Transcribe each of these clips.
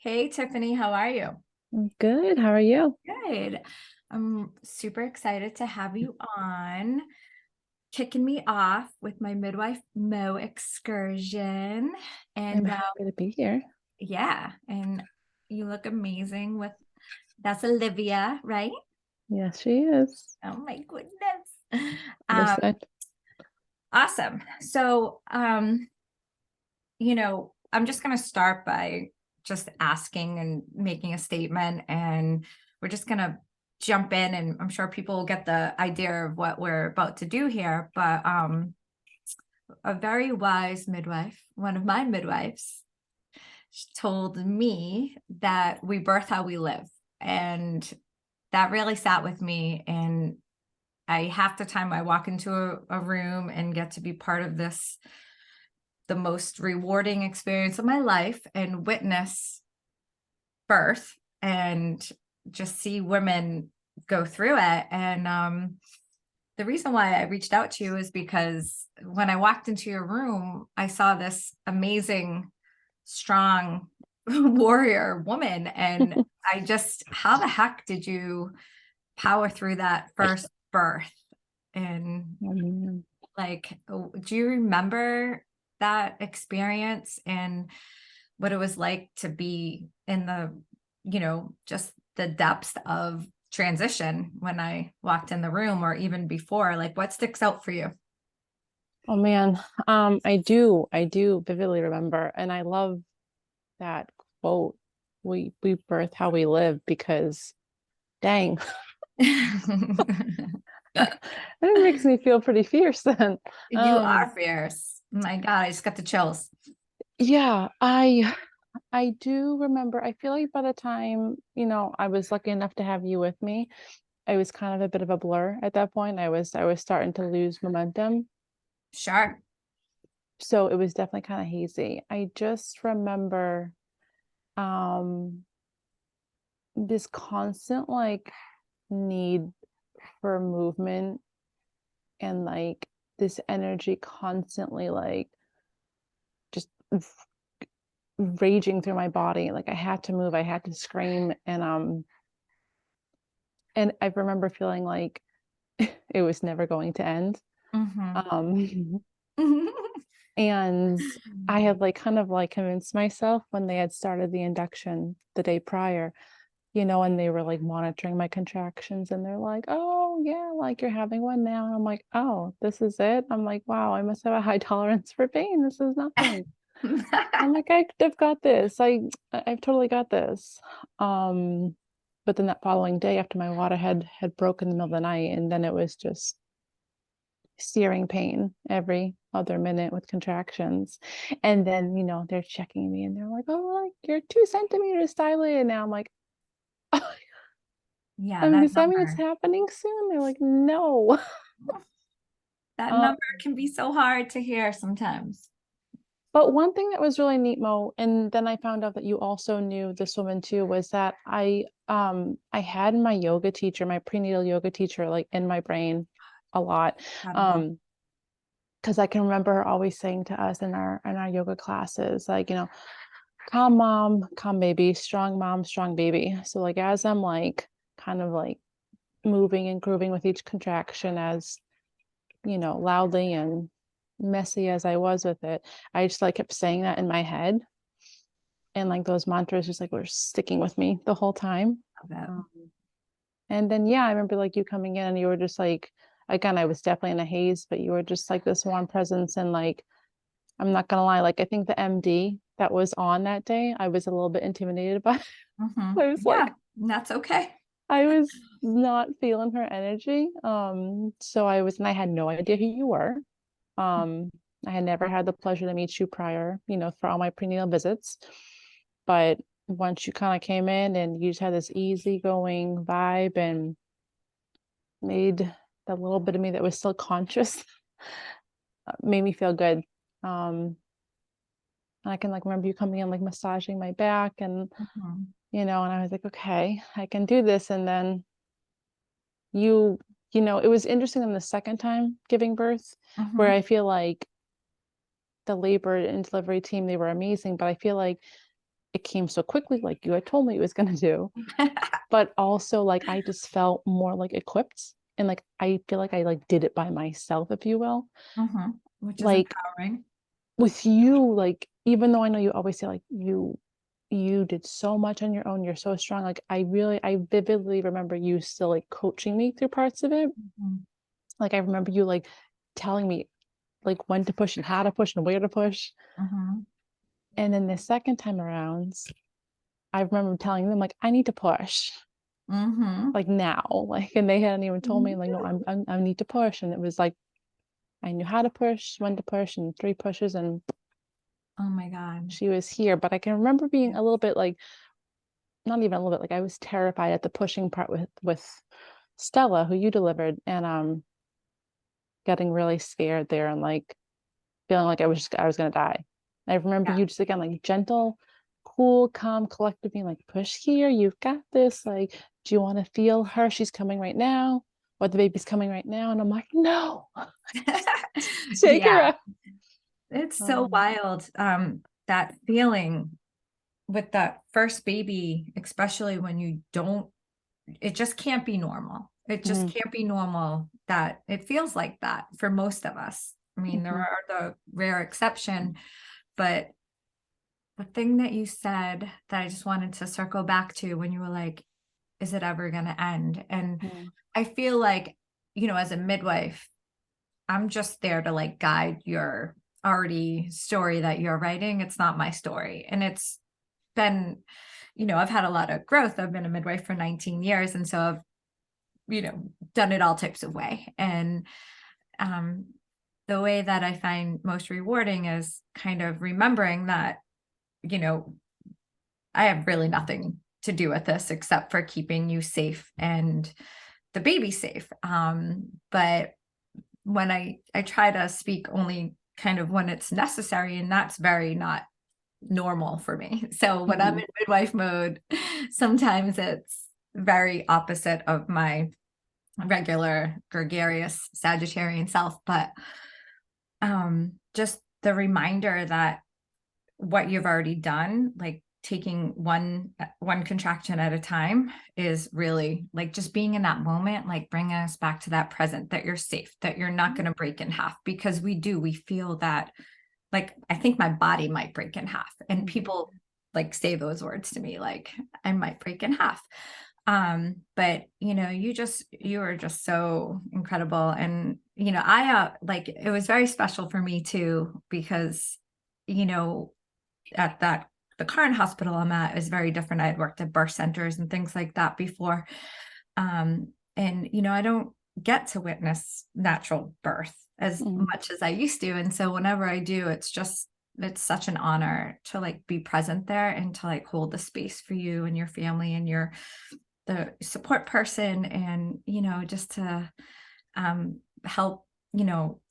Hey Tiffany, how are you? Good. How are you? Good. I'm super excited to have you on, kicking me off with my Midwife Mo excursion. I'm And happy to be here. yeah, and you look amazing with that's Olivia, right? Yes, she is. Oh my goodness. Um, Listen, awesome. I'm just gonna start by just asking and making a statement, and we're just gonna jump in, and I'm sure people will get the idea of what we're about to do here. But a very wise midwife, one of my midwives, told me that we birth how we live. And that really sat with me. And I half the time I walk into a room and get to be part of this, the most rewarding experience of my life, and witness birth and just see women go through it. And the reason why I reached out to you is because when I walked into your room, I saw this amazing, strong warrior woman. And I just, how the heck did you power through that first birth? And um, like, do you remember that experience and what it was like to be in just the depths of transition when I walked in the room, or even before? Like, what sticks out for you? oh man, I do vividly remember, and I love that quote. We birth how we live because, dang, it makes me feel pretty fierce. Then, You um, are fierce. My God, I just got the chills. yeah, I do remember. I feel like by the time I was lucky enough to have you with me, I was kind of a bit of a blur at that point. I was starting to lose momentum. Sure. So it was definitely kind of hazy. I just remember um this constant like need for movement and like this energy constantly like just raging through my body. Like I had to move, I had to scream, and I remember feeling like it was never going to end. Hmm. Um and I had like kind of like convinced myself when they had started the induction the day prior, and they were like monitoring my contractions and they're like, oh, yeah, like you're having one now. And I'm like, oh, this is it. I'm like, wow, I must have a high tolerance for pain. This is nothing. I'm like, I've got this. I've totally got this. Um, but then that following day after my water had broken in the middle of the night, and then it was just searing pain every other minute with contractions. And then, they're checking me and they're like, oh, like you're 2 centimeters dilated now. I'm like, Yeah, that does that mean it's number. happening soon? They're like, no. That Um, number can be so hard to hear sometimes. but one thing that was really neat, Mo, and then I found out that you also knew this woman too, was that I had my yoga teacher, my prenatal yoga teacher, like in my brain a lot. Incredible. Um, because I can remember her always saying to us in our yoga classes, like, calm mom, calm baby, strong mom, strong baby. So like as I'm like kind of like moving and grooving with each contraction as loudly and messy as I was with it, I just like kept saying that in my head. And like those mantras just like were sticking with me the whole time. Love Um, and then, yeah, I remember like you coming in and you were just like, again, I was definitely in a haze, but you were just like this warm presence. And like, I'm not gonna lie, like, I think the MD that was on that day, I was a little bit intimidated by. I was Yeah, like, that's okay. I was not feeling her energy. So and I had no idea who you were. Um, I had never had the pleasure to meet you prior, for all my prenatal visits. But once you kind of came in and you just had this easygoing vibe and made that little bit of me that was still conscious, made me feel good. Um, I can like remember you coming in like massaging my back and Mhm. and I was like, okay, I can do this. And then you, it was interesting in the second time giving birth, where Mhm. I feel like the labor and delivery team, they were amazing, but I feel like it came so quickly, like you had told me it was going to do, but also like I just felt more like equipped, and like I feel like I like did it by myself, if you will. Which is Like empowering. with you, like even though I know you always say like you did so much on your own, you're so strong. Like I vividly remember you still like coaching me through parts of it. Mhm. Like I remember you like telling me like when to push and how to push and where to push. Mhm. And then the second time around, I remember telling them like I need to push Mhm. like now, like, and they hadn't even told me like no, Mhm. I need to push, and it was like I knew how to push, when to push, and 3 pushes, and Oh my God. she was here. But I can remember being a little bit like, not even a little bit, like I was terrified at the pushing part with Stella, who you delivered, and getting really scared there and like feeling like I was gonna die. I remember Yeah. you just again like gentle, cool, calm, collected, being like, push here, you've got this. Like, do you want to feel her? She's coming right now, or the baby's coming right now. And I'm like, no, take her Yeah. out. It's so Um, wild. That feeling with that first baby, especially when you don't, it just can't be normal. It just mhm, can't be normal that it feels like that for most of us. I mean, there mhm, are the rare exception, but the thing that you said that I just wanted to circle back to when you were like, is it ever going to end? And mhm, I feel like, as a midwife, I'm just there to like guide your already story that you're writing. It's not my story. And it's been, I've had a lot of growth. I've been a midwife for 19 years. And so I've, done it all types of way. And um, the way that I find most rewarding is kind of remembering that, you know, I have really nothing to do with this except for keeping you safe and the baby safe. But when I try to speak only kind of when it's necessary, and that's very not normal for me. So when I'm mhm, in midwife mode, sometimes it's very opposite of my regular gregarious Sagittarian self. But just the reminder that what you've already done, like taking one contraction at a time, is really like just being in that moment, like bringing us back to that present, that you're safe, that you're not going to break in half, because we feel that, like, I think my body might break in half, and mhm, people like say those words to me, like I might break in half. But you are just so incredible. And I like, it was very special for me too, because you know at that the current hospital I'm at is very different. I had worked at birth centers and things like that before. And I don't get to witness natural birth as mhm, much as I used to. And so whenever I do, it's such an honor to like be present there and to like hold the space for you and your family and the support person, and just to help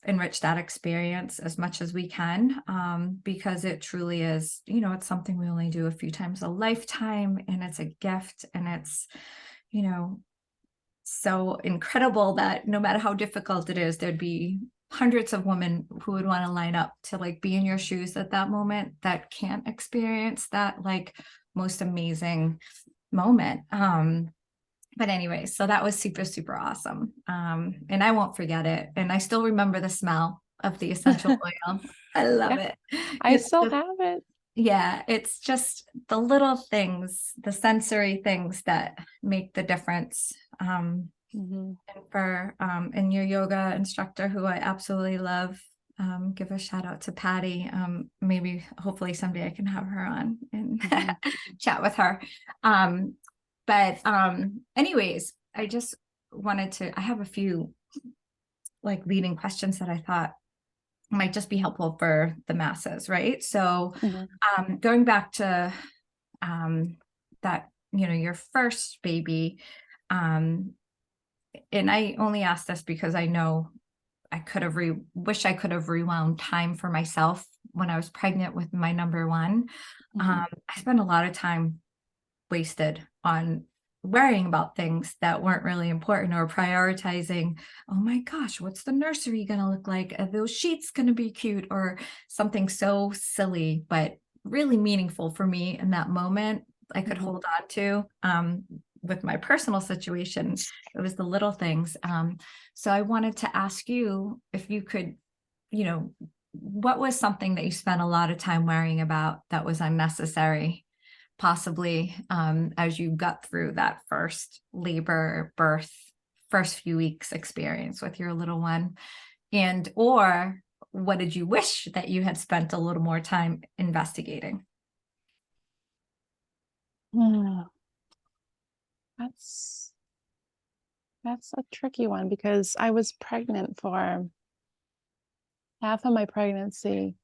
enrich that experience as much as we can, because it truly is, it's something we only do a few times a lifetime, and it's a gift, and it's you know so incredible that no matter how difficult it is, there'd be hundreds of women who would want to line up to like be in your shoes at that moment, that can't experience that like most amazing moment. But anyway, so that was super, super awesome. And I won't forget it. And I still remember the smell of the essential oil. I love yeah, it. I It's still just, have it. yeah, it's just the little things, the sensory things that make the difference. Mhm, And for and your yoga instructor, who I absolutely love, give a shout out to Patty. Maybe hopefully someday I can have her on and mhm, chat with her. Um, but anyways, I just wanted to, I have a few like leading questions that I thought might just be helpful for the masses, right? So mhm, going back to um, that, your first baby, um, and I only asked this because I know I could have wish I could have rewound time for myself when I was pregnant with my number one. mhm, I spent a lot of time wasted on worrying about things that weren't really important, or prioritizing, oh my gosh, what's the nursery going to look like? Are those sheets going to be cute? Or something so silly, but really meaningful for me in that moment. I could Mhm. hold on to, with my personal situation. It was the little things. So I wanted to ask you if you could, you know, what was something that you spent a lot of time worrying about that was unnecessary, possibly, as you got through that first labor, birth, first few weeks experience with your little one? And or what did you wish that you had spent a little more time investigating? Mm, That's that's a tricky one because I was pregnant for half of my pregnancy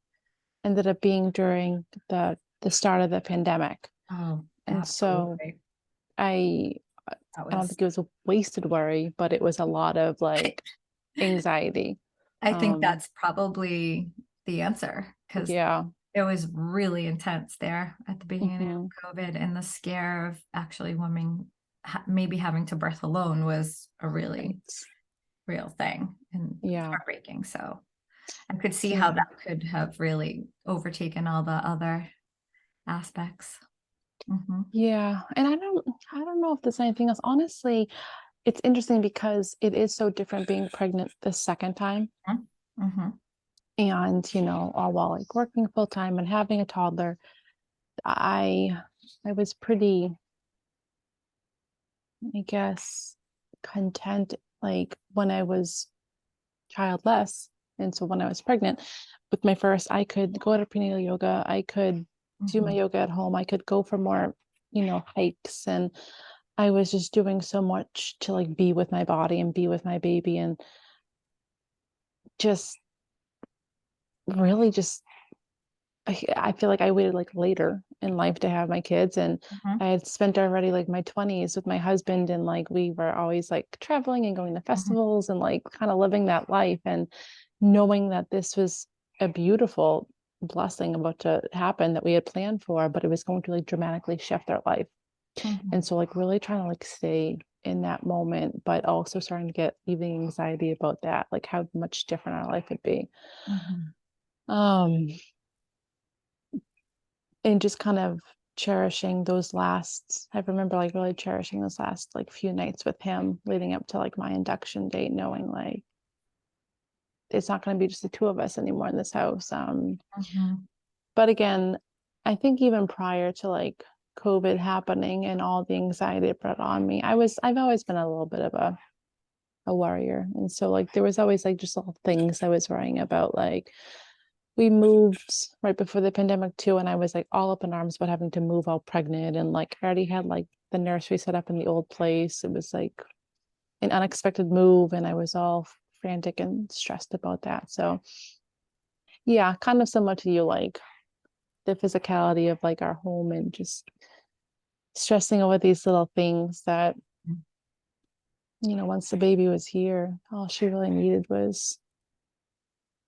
ended up being during the start of the pandemic. Oh, And so absolutely. I That I don't was, think it was a wasted worry, but it was a lot of like anxiety. I think Um, that's probably the answer, because yeah. it was really intense there at the beginning Hmm. of COVID, and the scare of actually women maybe having to birth alone was a really Right. real thing and Yeah. heartbreaking. So I could see how Yeah. that could have really overtaken all the other aspects. Hmm. Yeah. And I don't know if there's anything else. Honestly, it's interesting because it is so different being pregnant the second time. Hmm. And, all while like working full time and having a toddler, I I was pretty, I guess, content like when I was childless. And so when I was pregnant with my first, I could go to prenatal yoga, I could do my Hmm. yoga at home, I could go for more, hikes. And I was just doing so much to like be with my body and be with my baby and just really just I feel like I waited like later in life to have my kids, and Hmm. I had spent already like my 20s with my husband, and like we were always like traveling and going to Hmm. festivals and like kind of living that life, and knowing that this was a beautiful blessing about to happen that we had planned for, but it was going to like dramatically shift our life. Hmm. And so like really trying to like stay in that moment, but also starting to get even anxiety about that, like how much different our life would be. Hmm. Um and just kind of cherishing those last I remember like really cherishing those last like few nights with him leading up to like my induction date, knowing like it's not going to be just the two of us anymore in this house. Hmm. But again, I think even prior to like COVID happening and all the anxiety it brought on me, I've always been a little bit of a worrier. And so like there was always like just little things I was worrying about. Like we moved right before the pandemic too, and I was like all up in arms about having to move out pregnant. And like I already had like the nursery set up in the old place. It was like an unexpected move, and I was all frantic and stressed about that. So yeah, kind of similar to you, like the physicality of like our home and just stressing over these little things that, once the baby was here, all she really needed was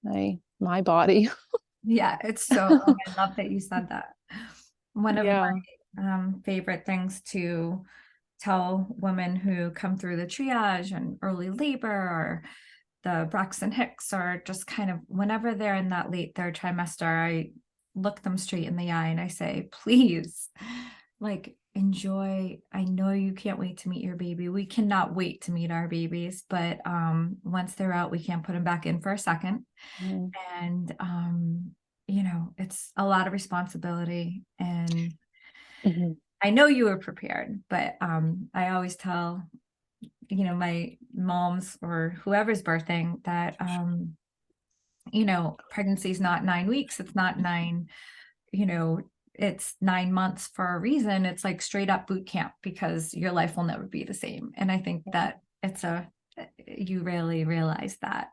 my body. Yeah, it's so, I love that you said that. One of Yeah. my favorite things to tell women who come through the triage and early labor or the Braxton Hicks, or just kind of whenever they're in that late third trimester, I look them straight in the eye and I say, please, like, enjoy. I know you can't wait to meet your baby. We cannot wait to meet our babies, but once they're out, we can't put them back in for a second. Mhm. And it's a lot of responsibility, and Mhm. I know you were prepared, but I always tell, my moms or whoever's birthing that, pregnancy is not 9 weeks. It's not nine, you know, it's 9 months for a reason. It's like straight up boot camp, because your life will never be the same. And I think that you rarely realize that.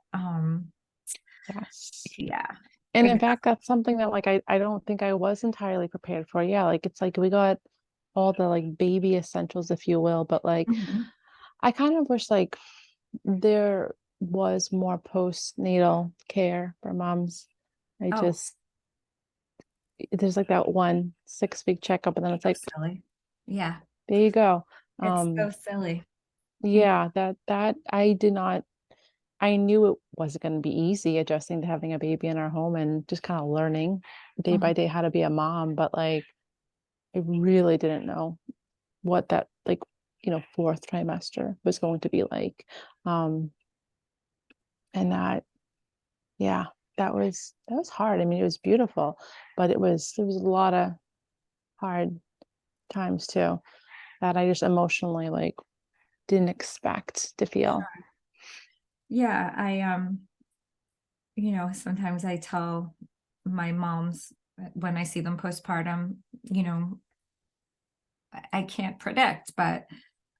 Yes. Yeah. And in fact, that's something that like I don't think I was entirely prepared for. Yeah, like it's like we got all the like baby essentials, if you will, but like Mhm. I kind of wish like there was more postnatal care for moms. I Oh, just there's like that one 6 week checkup, and then it's so like silly. Yeah, there you go. it's so silly. Yeah. Yeah, that I did not. I knew it wasn't going to be easy adjusting to having a baby in our home and just kind of learning day by day how to be a mom, but like I really didn't know what that like, fourth trimester was going to be like. Um, and that, yeah, that was hard. I mean, it was beautiful, but it was a lot of hard times too that I just emotionally like didn't expect to feel. Yeah, sometimes I tell my moms when I see them postpartum, you know, I can't predict, but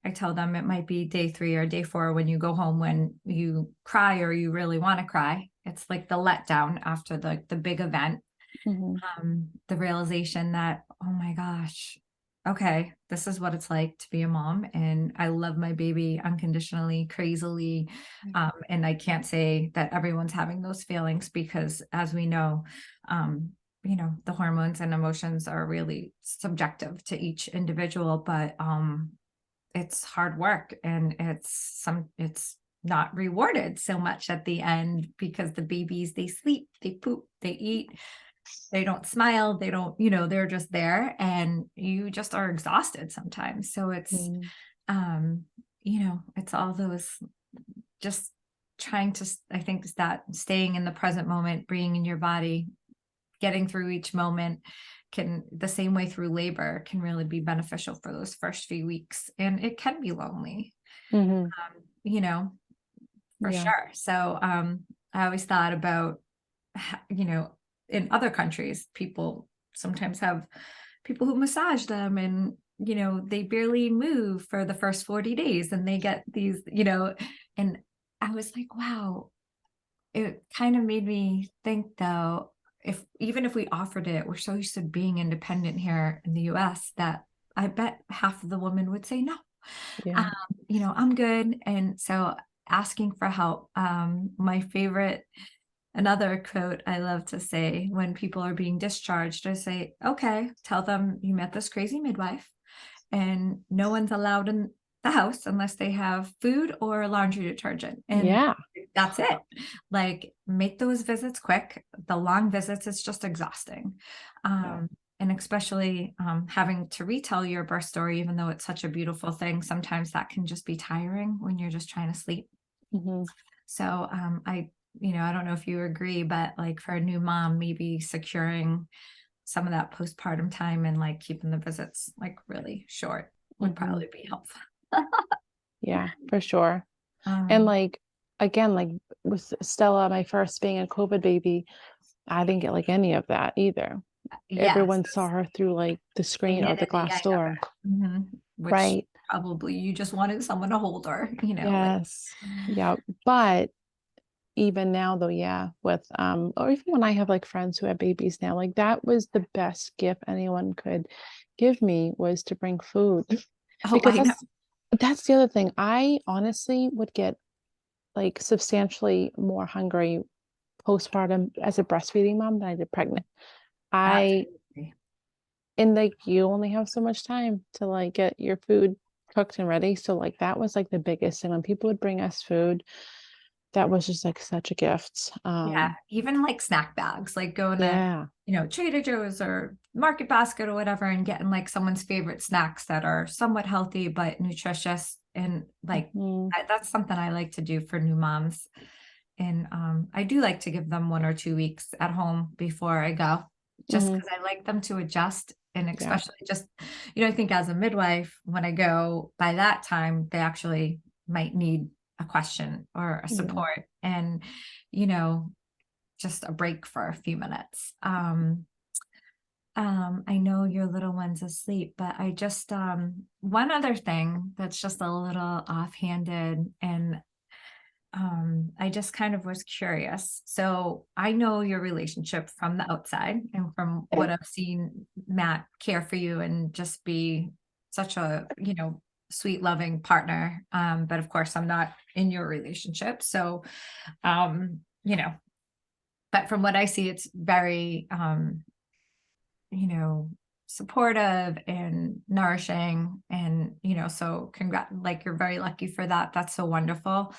I tell them it might be day 3 or day 4 when you go home when you cry or you really want to cry. It's like the letdown after the big event. Mhm. The realization that, oh my gosh, okay, this is what it's like to be a mom, and I love my baby unconditionally, crazily. And I can't say that everyone's having those feelings because, as we know, um, the hormones and emotions are really subjective to each individual, but it's hard work, and it's not rewarded so much at the end because the babies, they sleep, they poop, they eat, they don't smile, they don't, they're just there, and you just are exhausted sometimes. So it's Mm. um it's all those, just trying to, I think, is that staying in the present moment, being in your body, getting through each moment, can, the same way through labor, can really be beneficial for those first few weeks, and it can be lonely, Mhm. um, you know for Yeah. sure. So I always thought about, in other countries, people sometimes have people who massage them, and they barely move for the first 40 days, and they get these, and I was like, wow. It kind of made me think, though, if even if we offered it, we're so used to being independent here in the US that I bet half of the women would say no. um, Yeah. I'm good. And so asking for help, my favorite, another quote I love to say when people are being discharged, I say, okay, tell them you met this crazy midwife, and no one's allowed in the house unless they have food or laundry detergent. And Yeah. that's it. Like, make those visits quick. The long visits, it's just exhausting. Yeah. And especially having to retell your birth story, even though it's such a beautiful thing, sometimes that can just be tiring when you're just trying to sleep. Mhm. So I don't know if you agree, but like for a new mom, maybe securing some of that postpartum time and like keeping the visits like really short would Mhm. probably be helpful. Yeah, for sure. And Um, like again, like with Stella, my first being a COVID baby, I didn't get like any of that either. yes, Everyone saw her through like the the screen or yin the and the glass yang of door. it. Which Right. probably you just wanted someone to hold her, like. Yes. Yeah. But even now though, yeah, with or even when I have like friends who have babies now, like that was the best gift anyone could give me was to bring food. Oh, Because I know. that's the other thing. I honestly would get like substantially more hungry postpartum as a breastfeeding mom than I did pregnant. I Absolutely. and like you only have so much time to like get your food cooked and ready. So like that was like the biggest thing when people would bring us food. That was just like such a gift. Yeah, even like snack bags, like going to, Yeah. Trader Joe's or Market Basket or whatever, and getting like someone's favorite snacks that are somewhat healthy but nutritious. And like, Mhm. that's something I like to do for new moms. And I do like to give them 1 or 2 weeks at home before I go, just Mhm. because I like them to adjust. And Yeah. especially just, I think as a midwife, when I go by that time, they actually might need a question or a Yeah. support. And, you know, just a break for a few minutes. I know your little one's asleep, but I just one other thing that's just a little offhanded, and I just kind of was curious. So I know your relationship from the outside, and from what I've seen Matt care for you and just be such a, sweet, loving partner. But of course I'm not in your relationship. So um, you know, but from what I see, it's very, you know, supportive and nourishing. And, so like, you're very lucky for that. That's so wonderful.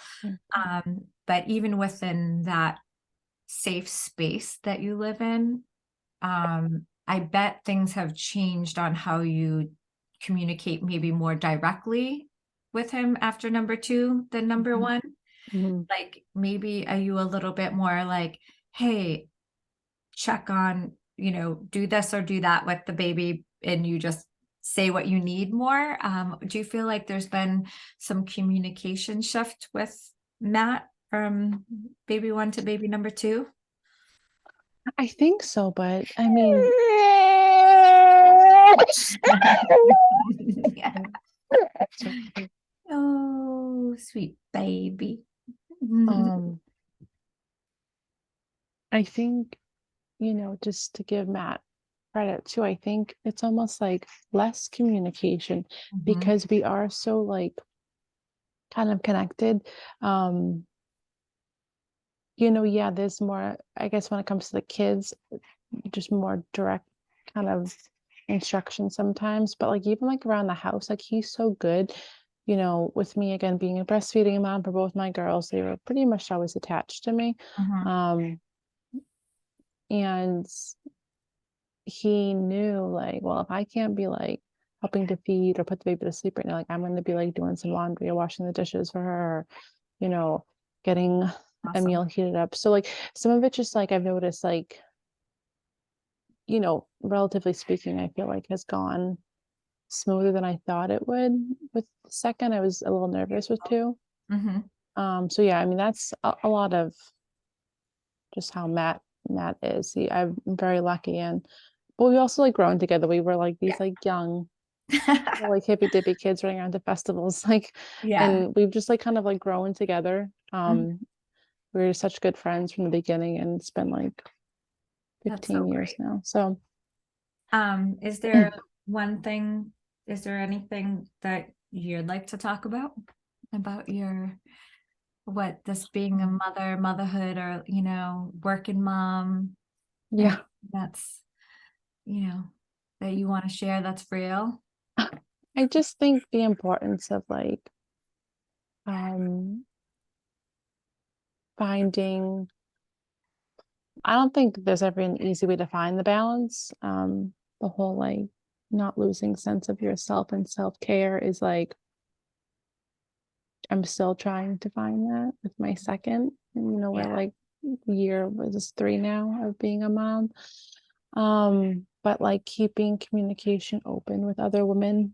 Mhm. But even within that safe space that you live in, I bet things have changed on how you communicate maybe more directly with him after number 2 than number Mhm. 1. Mhm. Like, maybe are you a little bit more like, hey, check on, do this or do that with the baby, and you just say what you need more? Do you feel like there's been some communication shift with Matt from baby 1 to baby number 2? I think so, but I mean, Yeah. so, Oh, sweet baby. um, I think, just to give Matt credit too, I think it's almost like less communication Mhm, because we are so like kind of connected. Um, yeah, there's more, I guess, when it comes to the kids, just more direct kind of instruction sometimes. But like even like around the house, like he's so good, with me again being a breastfeeding mom for both my girls, they were pretty much always attached to me. mhm. Um, and he knew like, well, if I can't be like helping to feed or put the baby to sleep right now, like I'm gonna be like doing some laundry or washing the dishes for her, or, you know, getting a Awesome. meal heated up. So like some of it just like I've noticed like, relatively speaking, I feel like has gone smoother than I thought it would with the second. I was a little nervous with Beautiful. two. Mhm. So yeah, I mean that's a lot of just how Matt is. I'm very lucky, and but we also like grown together. We were like these like young, like hippy dippy kids running around to festivals, like, Yeah. and we've just like kind of like grown together. Mhm. We were such good friends from the beginning, and it's been like That's so 15 years great. now. So Is there one thing, is there anything that you'd like to talk about your, what this being a mother, motherhood, or, working mom, and yeah, that's, you know, that you want to share that's real? I just think the importance of like um finding. I don't think there's ever an easy way to find the balance. The whole like not losing sense of yourself and self-care is like I'm still trying to find that with my second. And we're Yeah. like year was this 3 now of being a mom. But like keeping communication open with other women,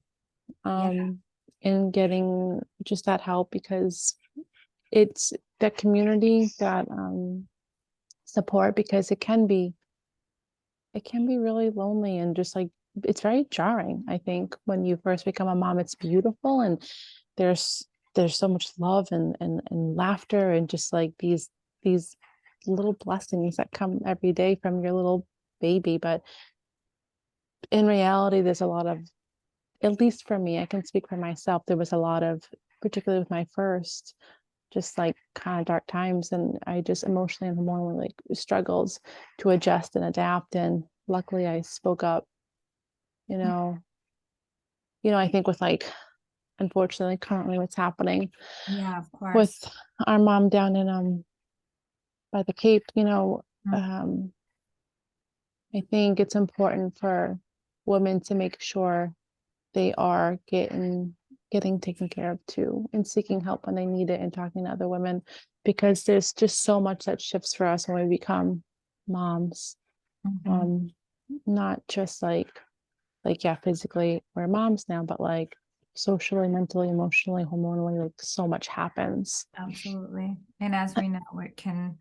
Yeah. and getting just that help because it's that community, that support because it can be really lonely and just like it's very jarring. I think when you first become a mom, it's beautiful and there's there's so much love and laughter and just like these little blessings that come every day from your little baby. But in reality, there's a lot of, at least for me, I can speak for myself, there was a lot of, particularly with my first, just like kind of dark times, and I just emotionally and hormonally like struggled to adjust and adapt. And luckily I spoke up, you Mm. know I think with like unfortunately currently what's happening Yeah, of with course. our mom down in by the Cape, Mm, I think it's important for women to make sure they are getting taken care of too and seeking help when they need it and talking to other women because there's just so much that shifts for us when we become moms. mhm. um Not just like yeah, physically we're moms now, but like socially, mentally, emotionally, hormonally, like so much happens. Absolutely. And as we know, it can,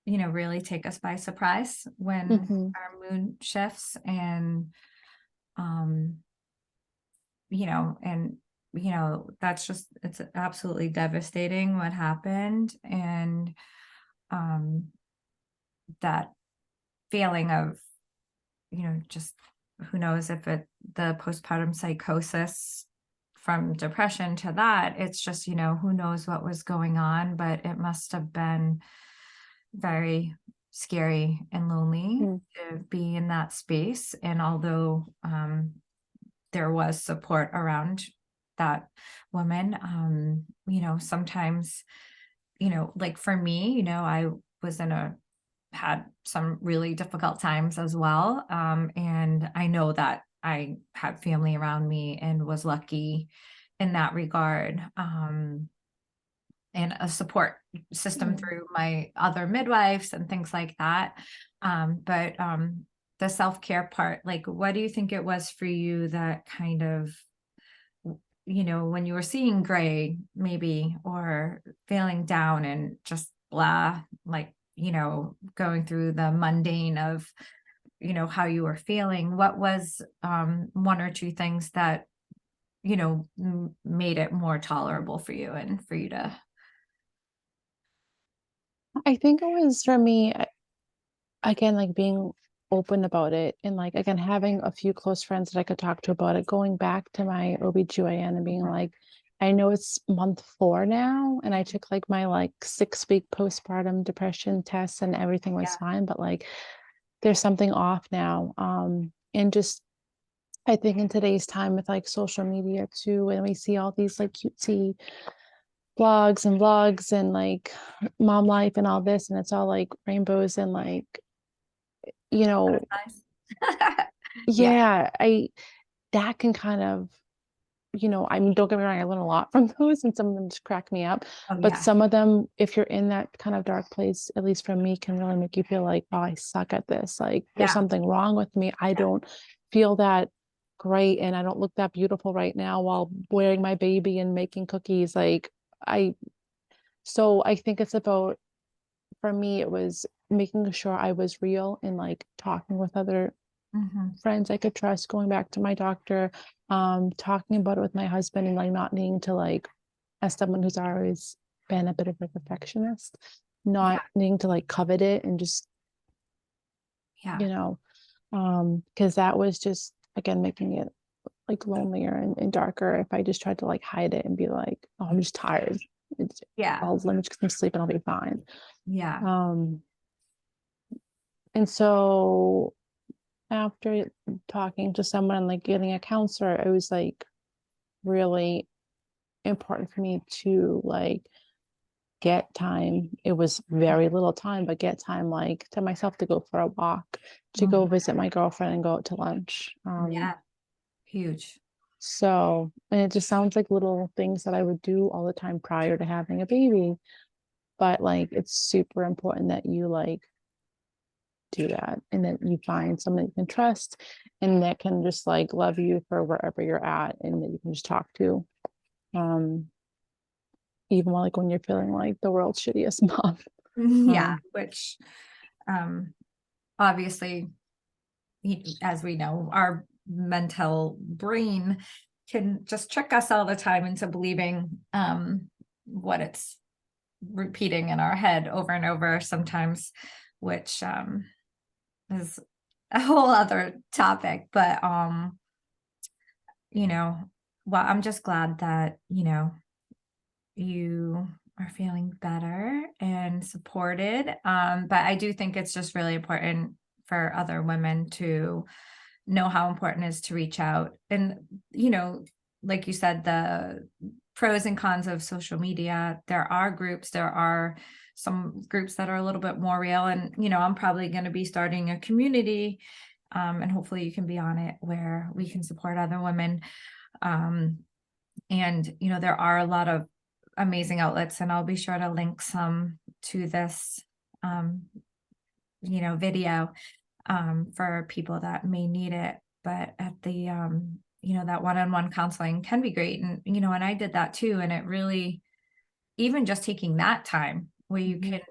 really take us by surprise when Hmm. our mood shifts, and um and that's just, it's absolutely devastating what happened. And um that feeling of, just, who knows if it, the postpartum psychosis from depression to that, it's just, who knows what was going on, but it must have been very scary and lonely Mm. to be in that space. And although there was support around that woman, sometimes, like for me, I was in a had some really difficult times as well. And I know that I had family around me and was lucky in that regard. And a support system Mm. through my other midwives and things like that. But the self-care part, like, what do you think it was for you that kind of, when you were seeing gray, maybe, or feeling down and just blah, like, going through the mundane of, how you were feeling? What was one or two things that, made it more tolerable for you and for you to, I think it was for me, again, like being open about it and like again having a few close friends that I could talk to about it, going back to my OBGYN and being like, I know it's month 4 now and I took like my like 6-week postpartum depression test and everything was yeah, fine, but like there's something off now. And just I think in today's time with like social media too, and we see all these like cutesy blogs and vlogs and like mom life and all this, and it's all like rainbows and like, you know, butterflies. Yeah. yeah, I that can kind of, I mean, don't get me wrong, I learn a lot from those and some of them just crack me up. Oh, But yeah. some of them, if you're in that kind of dark place, at least for me, can really make you feel like, oh, I suck at this. Like there's Yeah. something wrong with me. I don't feel that great and I don't look that beautiful right now while wearing my baby and making cookies. Like I so I think it's about, for me, it was making sure I was real and like talking with other Mhm. friends I could trust, going back to my doctor, talking about it with my husband and like not needing to like, as someone who's always been a bit of a perfectionist, Yeah. not needing to like covet it and just, Yeah. you know, because that was just again making it like lonelier and darker if I just tried to like hide it and be like, oh, I'm just tired. It's, Yeah. let me just get some sleep and I'll be fine. Yeah. Um, and so after talking to someone and like getting a counselor, it was like really important for me to like get time. It was very little time, but get time like to myself to go for a walk, to go Mhm. visit my girlfriend and go out to lunch. Yeah. Huge. So, and it just sounds like little things that I would do all the time prior to having a baby, but like it's super important that you like do that and that you find someone that you can trust and that can just like love you for wherever you're at and that you can just talk to. Um, even while like when you're feeling like the world's shittiest mom. Yeah. Um, Which, um, obviously, as we know, our mental brain can just trick us all the time into believing what it's repeating in our head over and over sometimes, which is a whole other topic. But you know, well, I'm just glad that, you are feeling better and supported. But I do think it's just really important for other women to know how important it is to reach out. And, like you said, the pros and cons of social media, there are groups, there are some groups that are a little bit more real. And, I'm probably going to be starting a community. And hopefully you can be on it where we can support other women. Um, and, there are a lot of amazing outlets, and I'll be sure to link some to this, um, video for people that may need it. But at the, that one-on-one counseling can be great. And I did that too. And it really, even just taking that time where you mhm. can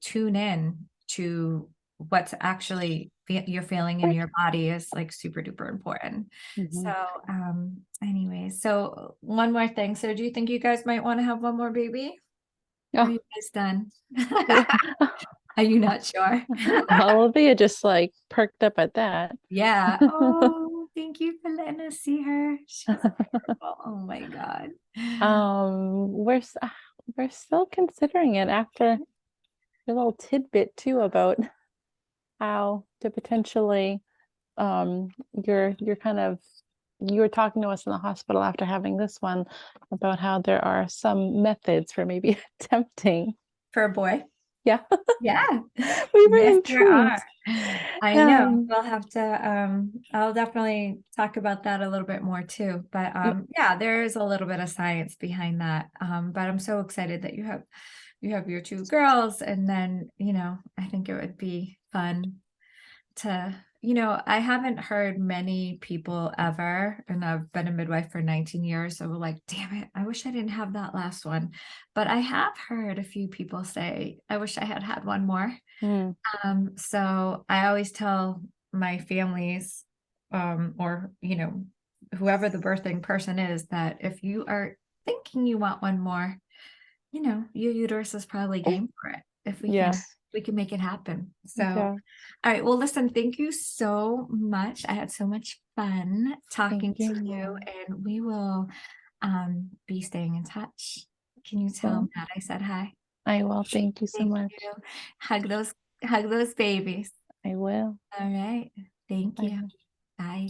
tune in to what's actually you're feeling in your body is like super duper important. So, Mhm. anyway, so one more thing. So do you think you guys might want to have one more baby? Or are Oh, you guys done? yeah. Are you not sure? Olivia just like perked up at that. Yeah. Oh, thank you for letting us see her. She's adorable. Oh my God. We're still considering it after a little tidbit too about how to potentially um you're kind of you were talking to us in the hospital after having this one about how there are some methods for maybe attempting. For a boy. Yeah. Yeah. We were Yes, there intrigued. are. I know. We'll have to I'll definitely talk about that a little bit more too. But yeah, there is a little bit of science behind that. But I'm so excited that you have your two girls, and then, I think it would be fun to, I haven't heard many people ever, and I've been a midwife for 19 years, so we're like, damn it, I wish I didn't have that last one. But I have heard a few people say, I wish I had had one more. Mm, So I always tell my families, or, whoever the birthing person is, that if you are thinking you want one more, your uterus is probably game for it. If yes. we can make it happen. So, Yeah. all right. Well, listen, thank you so much. I had so much fun Thank talking to you, you. and we will be staying in touch. Can you tell Well, Matt I said hi? I will. Thank you so Thank much. you. Hug those babies. I will. All right. Thank you. Bye. Bye.